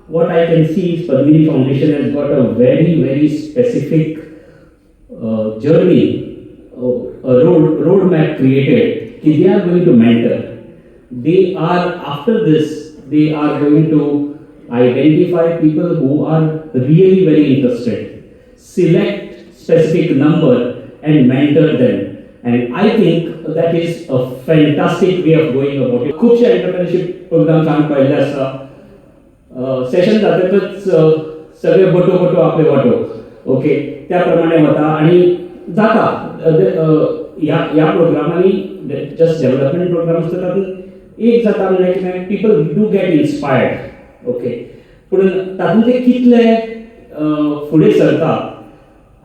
what I can see is Padmini Foundation has got a very, very specific journey, a roadmap created. They are going to mentor. They are, after this, they are going to identify people who are really very interested, select specific number and mentor them. And I think that is a fantastic way of going about it. खूपशे entrepreneurship programmes आम्ही पाहिले आसा session जातकच सगळे बटो बटो आपले वाटो okay त्याप्रमाणे वता आणि जाता ह्या प्रोग्रामांनी जस्ट डेव्हलपमेंट प्रोग्राम्स तातूंत एक जाता म्हणजे कितें people do get inspired okay पूण तातूंत ते कितले फुडें सरता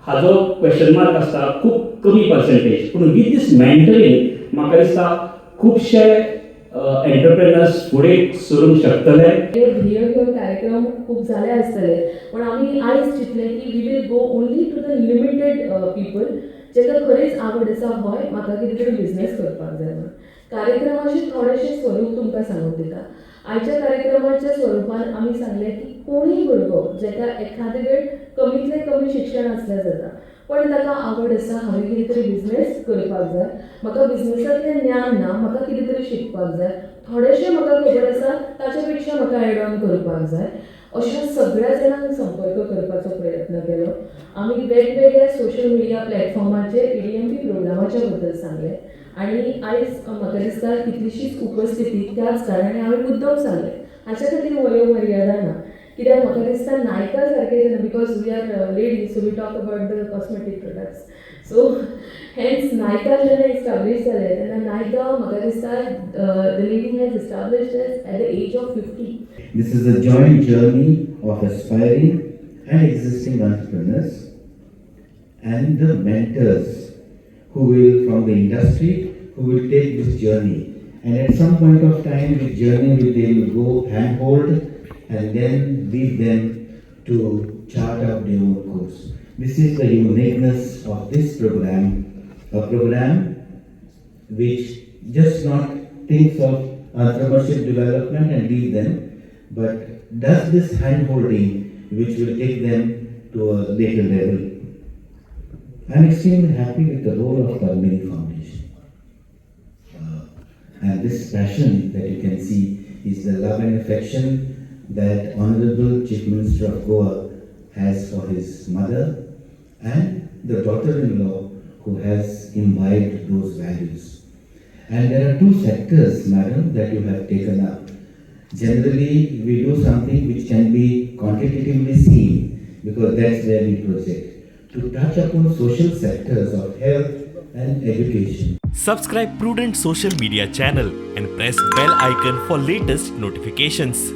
हाजो क्वेश्चन मार्क आसता खूब कमी पर्सेंटेज पूण विथ दीस मेंटरिंग म्हाका दिसता खुबशे एंटरप्रेनर्स फुडें सरूंक शकतले. ध्येय घेवन कार्यक्रम खूप झाले आसतले पण आमी आयज चिंतलें की we will go only to the limited people जेका खरेंच आवड आसा हय म्हाका कितें तरी बिझनेस करपाक जाय म्हणून. कार्यक्रमाचे थोडेशे स्वरूप तुमकां सांगून दिता. आयच्या कार्यक्रमाच्या स्वरुपान आमी सांगलें की कोणीय भुरगो जेका एखादे वेळ कमींतले कमी शिक्षण आसलें जाता पण ताका आवड आसा हांवें कितें तरी बिझनेस करपाक जाय म्हाका बिझनेसांतलें ज्ञान ना म्हाका कितें तरी शिकपाक जाय थोडेशें म्हाका खबर आसा ताचे पेक्षा म्हाका एड ऑन करपाक जाय अशा सगळ्या जाणांक संपर्क करपाचो प्रयत्न केलो. आमी वेगवेगळ्या सोशल मिडिया प्लॅटफॉर्माचेर EDMP प्रोग्रामाच्या बद्दल सांगलें आणि आयज म्हाका दिसता कितलीशीच उपस्थिती त्याच कारणाने हांवें मुद्दम सांगलें. हाच्या खातीर वयोमर्यादा ना कित्याक म्हाका दिसता नायका सारके जाणा because we are ladies so we talk about the cosmetic products so hence Nykaa जेन्ना इस्टाब्लीश जाले तेन्ना नायका म्हाका दिसता the lady has established at the age of 50. This is a joint journey of aspiring and existing entrepreneurs and the mentors who will from the industry who will take this journey and at some point of time the journey they will go handhold and then lead them to chart out their own course. This is the uniqueness of this program, a program which just not thinks of entrepreneurship development and lead them, but does this hand-holding which will take them to a later level. I am extremely happy with the role of Konkani Foundation. And this passion that you can see is the love and affection that Honorable Chief Minister of Goa has for his mother and the daughter-in-law who has imbibed those values. And there are two sectors, madam, that you have taken up. Generally, we do something which can be quantitatively seen because that's where we project. To touch upon social sectors of health and education. Subscribe Prudent social media channel and press bell icon for latest notifications.